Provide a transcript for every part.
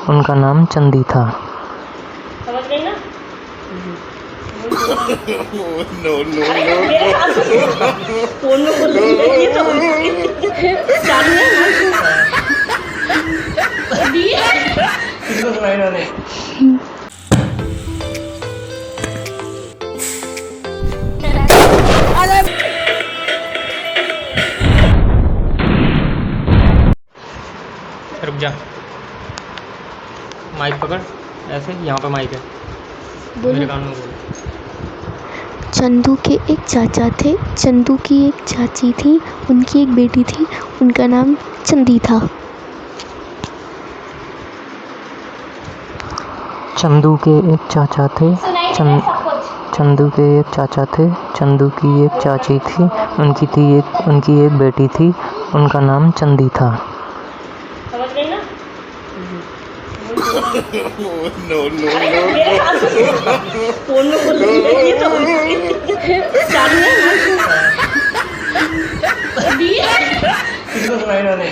उनका नाम चंदी था। समझ गई ना? नो नो फोन में बोल रही है ये तो चालू है ना? किसको सुनाई ना दे। रुक जा, माइक पकड़ ऐसे, यहाँ पे माइक है, मेरे कान में बोल। चंदू के एक चाचा थे, चंदू की एक चाची थी, उनकी एक बेटी थी, उनका नाम चंदी था। चंदू के एक चाचा थे, चंदू के एक चाचा थे, चंदू की एक चाची थी, उनकी एक बेटी थी, उनका नाम चंदी था। समझ गई ना? नो नो फोन में बोल रही है ये तो चालू है ना? किसको सुनाई ना दे।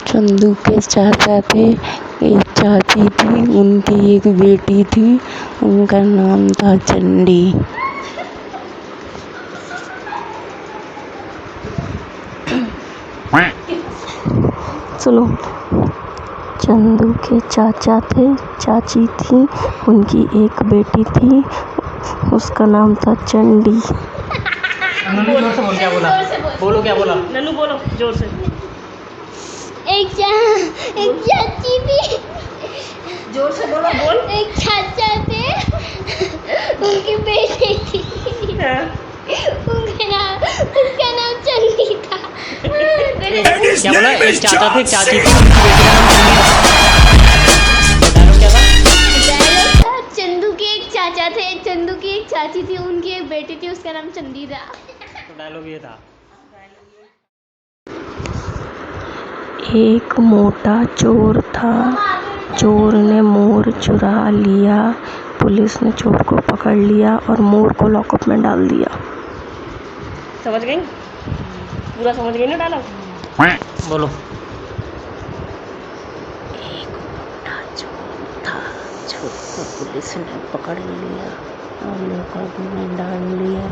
चंदू के चाचा थे, एक चाची थी, उनकी एक बेटी थी, उनका नाम था चंडी। सुनो, चंदू के चाचा थे, चाची थी, उनकी एक बेटी थी, उसका नाम था चंडी। जोर से बोल, क्या बोला? बोलो, क्या बोला? नन्नू बोलो जोर से। एक चाची थी, जोर से बोलो, बोल। एक चाचा थे, उनकी बेटी थी, उसका नाम चंदी था। क्या बोला? एक चाचा थे, एक चाची थी, उनकी बेटी का नाम चंदी था। डायलॉग क्या था? चंदू के एक चाचा थे, चंदू की एक चाची थी, उनकी एक बेटी थी, उसका नाम चंदी था। तो डायलॉग ये था। एक मोटा चोर था, चोर ने मोर चुरा लिया, पुलिस ने चोर को पकड़ लिया और मोर को लॉकअप में डाल दिया। समझ गई? पूरा समझ गई ना डायलॉग? बोलो। एक मोटा चोर था, चोर को पुलिस ने पकड़ लिया और लॉकअप में डाल लिया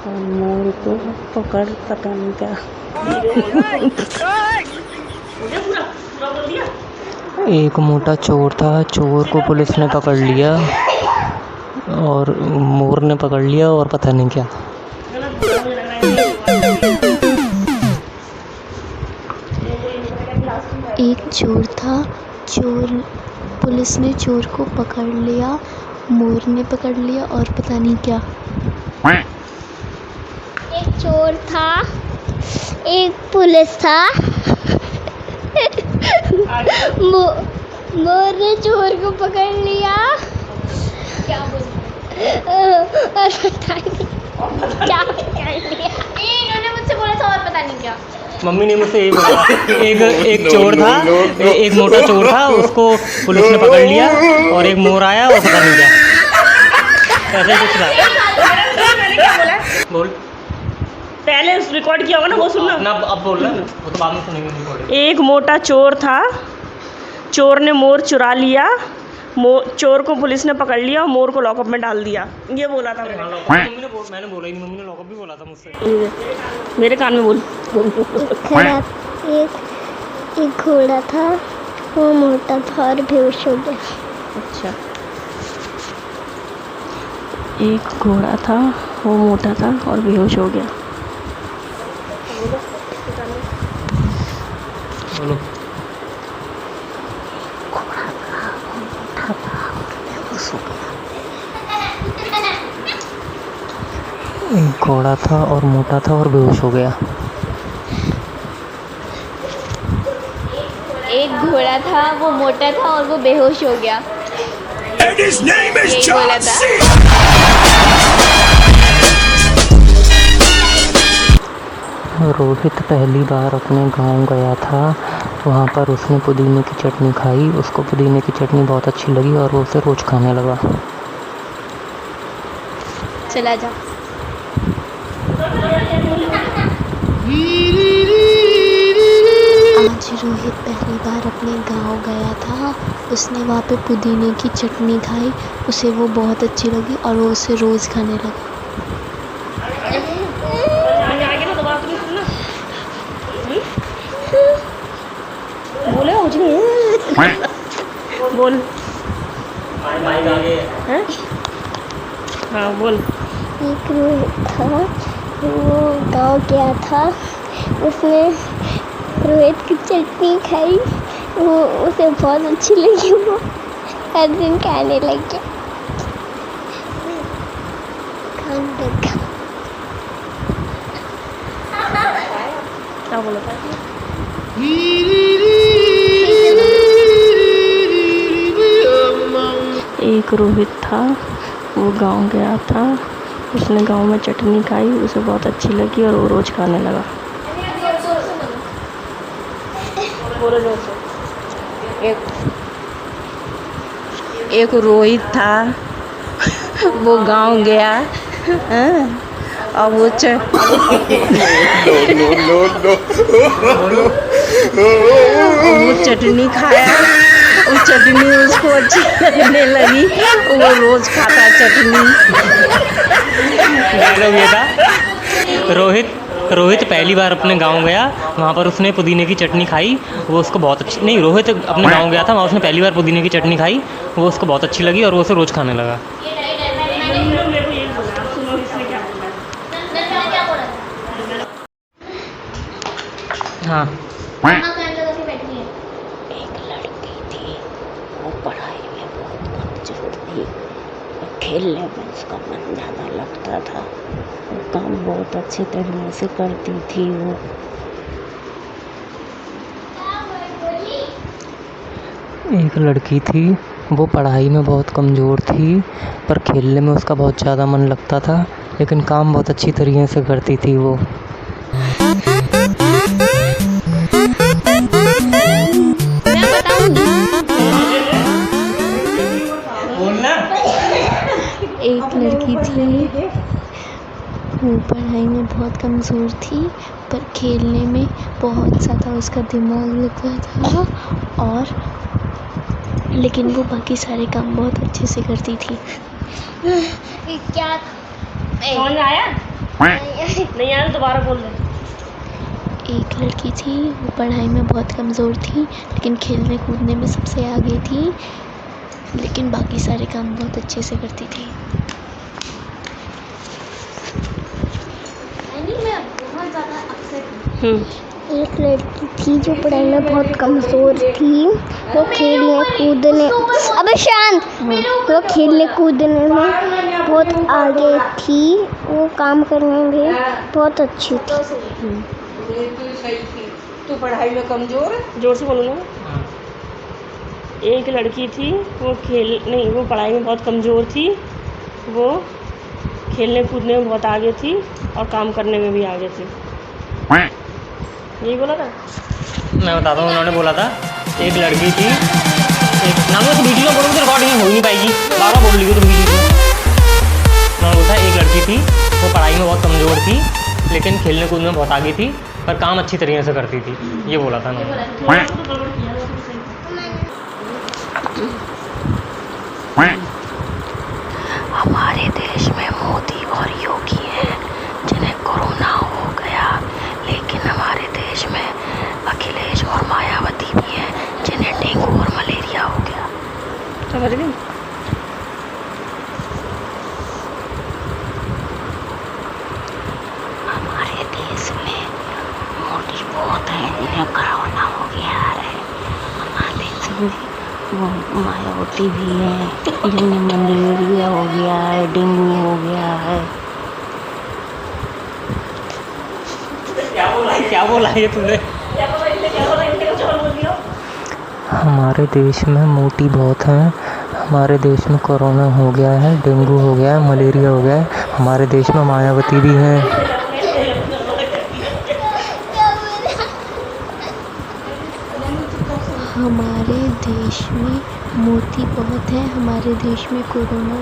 और मोर को पकड़ पता नहीं क्या। मुझे पूरा पूरा बोल दिया। एक मोटा चोर था, चोर को पुलिस ने पकड़ लिया और मोर ने पकड़ लिया और पता नहीं क्या। एक चोर था, पुलिस ने चोर को पकड़ लिया, मोर ने पकड़ लिया और पता नहीं क्या। एक चोर था, एक पुलिस था, मोर ने चोर को पकड़ लिया, क्या और पता नहीं क्या पकड़ लिया। इन्होंने मुझसे बोला था और पता नहीं क्या। मम्मी ने मुझसे यही बोला। एक चोर था, एक मोटा चोर था, उसको पुलिस ने पकड़ लिया और एक मोर आया और पता नहीं क्या। ऐसा ही कुछ था। मैंने क्या बोला? बोल। पहले रिकॉर्ड किया होगा ना, वो सुनना। ना अब बोल रहा, वो तो बाद में सुनेंगे रिकॉर्डिंग। एक मोटा चोर था, चोर ने मोर चुरा लिया, चोर को पुलिस ने पकड़ लिया और मोर को लॉकअप में डाल दिया। ये बोला था मैंने। मैंने बोला ही नहीं, मम्मी ने लॉकअप भी बोला था मुझसे। मेरे कान में बोल। एक घोड़ा था, वो मोटा था और बेहोश हो गया। अच्छा। एक घोड़ा था, वो मोटा था और बेहोश हो गया। बोलो। एक घोड़ा था और मोटा था और बेहोश हो गया। एक घोड़ा था, वो मोटा था और वो बेहोश हो गया। यही बोला था। रोहित पहली बार अपने गांव गया था, वहाँ पर उसने पुदीने की चटनी खाई, उसको पुदीने की चटनी बहुत अच्छी लगी और वो उसे रोज खाने लगा। चला जा। आज रोहित पहली बार अपने गांव गया था। उसने वहाँ पे पुदीने की चटनी खाई, उसे वो बहुत अच्छी लगी और वो उसे रोज़ खाने लगा। आगे ना दोबारा तुम सुनना बोले कुछ नहीं बोल हैं? हाँ बोल। एक रोहित था, वो गांव गया था। उसने रोहित की चटनी खाई, वो उसे बहुत अच्छी लगी। वो हर दिन खाने लग गया। क्या बोला था? एक रोहित था, वो गांव गया था। उसने गांव में चटनी खाई, उसे बहुत अच्छी लगी और वो रोज़ खाने लगा। बोलो जोर से। एक रोहित था, वो गांव गया, और वो वो चटनी खाया। वो चटनी उसको अच्छी लगने लगी, वो रोज़ खाता चटनी। डायलॉग ये था, रोहित पहली बार अपने गांव गया, वहाँ पर उसने पुदीने की चटनी खाई, वो उसको बहुत अच्छी नहीं रोहित अपने गांव गया था, वहाँ उसने पहली बार पुदीने की चटनी खाई, वो उसको बहुत अच्छी लगी और वो उसे रोज़ खाने लगा। हाँ। एक लड़की थी, वो पढ़ाई में बहुत कमजोर थी और खेलने में उसका मन ज़्यादा लगता था। वो काम बहुत अच्छे तरीके से करती थी। वो एक लड़की थी, वो पढ़ाई में बहुत कमज़ोर थी, पर खेलने में उसका बहुत ज़्यादा मन लगता था, लेकिन काम बहुत अच्छी तरीके से करती थी वो। एक लड़की थी, वो पढ़ाई में बहुत कमज़ोर थी, पर खेलने में बहुत ज़्यादा उसका दिमाग लगता था, और लेकिन वो बाकी सारे काम बहुत अच्छे से करती थी। क्या समझ में आया? नहीं आया तो दोबारा बोल दे। एक लड़की थी, वो पढ़ाई में बहुत कमज़ोर थी, लेकिन खेलने कूदने में सबसे आगे थी, लेकिन बाकी सारे काम बहुत अच्छे से करती थी। मैं बहुत ज़्यादा अपसेट हूँ। एक लड़की थी जो पढ़ाई में बहुत कमज़ोर थी, वो खेलने कूदने अबे शांत वो खेलने कूदने में बहुत आगे थी, वो काम करने में बहुत अच्छी थी। तू पढ़ाई में कमजोर है? जोर से बोलो ना। एक लड़की थी, वो पढ़ाई में बहुत कमज़ोर थी, वो खेलने कूदने में बहुत आगे थी और काम करने में भी आगे थी। यही बोला था। मैं बताता हूँ, उन्होंने बोला था एक लड़की थी, एक नाम तो बीच में बोलोगे तो रिकॉर्डिंग हो नहीं पाएगी, बार बार बोल ली तुम बीच में। उन्होंने बोला था एक लड़की थी, वो पढ़ाई में बहुत कमज़ोर थी, लेकिन खेलने कूदने में बहुत आगे थी, पर काम अच्छी तरीके से करती थी। ये बोला था उन्होंने। हमारे देश में मोदी और योगी हैं जिन्हें कोरोना हो गया, लेकिन हमारे देश में अखिलेश और मायावती भी हैं जिन्हें डेंगू और मलेरिया हो गया। समझ गई? हमारे देश में मोदी बहुत हैं जिन्हें कोरोना हो गया है। हमारे देश में वो मायावती भी हैं जिन्हें मलेरिया हो गया है, डेंगू हो गया है। क्या बोला ये तुमने? हमारे देश में मोदी बहुत हैं, हमारे देश में कोरोना हो गया है, डेंगू हो गया है, मलेरिया हो गया है, हमारे देश में मायावती भी हैं। हमारे देश में मोदी बहुत है, हमारे देश में कोरोना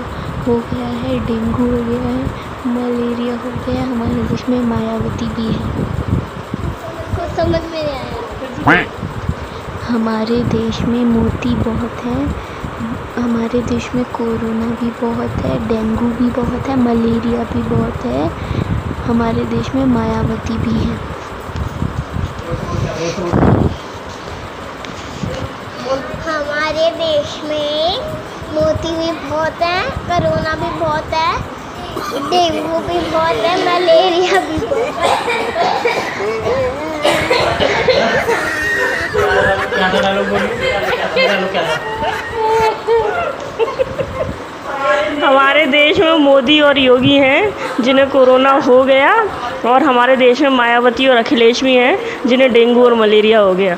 हो गया है, डेंगू हो गया है, मलेरिया हो गया है, हमारे देश में मायावती भी है। कुछ समझ में नहीं आया। हमारे देश में मोती बहुत है, हमारे देश में कोरोना भी बहुत है, डेंगू भी बहुत है, मलेरिया भी बहुत है, हमारे देश में मायावती भी है। हमारे देश में मोती भी बहुत है, कोरोना भी बहुत है, डेंगू भी बहुत है, मलेरिया भी बहुत हमारे देश में मोदी और योगी हैं जिन्हें कोरोना हो गया, और हमारे देश में मायावती और अखिलेश भी हैं जिन्हें डेंगू और मलेरिया हो गया।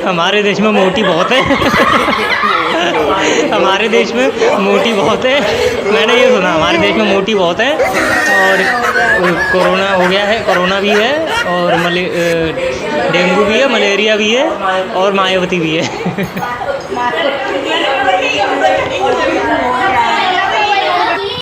हमारे देश में मोटी बहुत है। हमारे देश में मोटी बहुत है, मैंने ये सुना, हमारे देश में मोटी बहुत है और कोरोना हो गया है, कोरोना भी है और डेंगू भी है, मलेरिया भी है और मायावती भी है।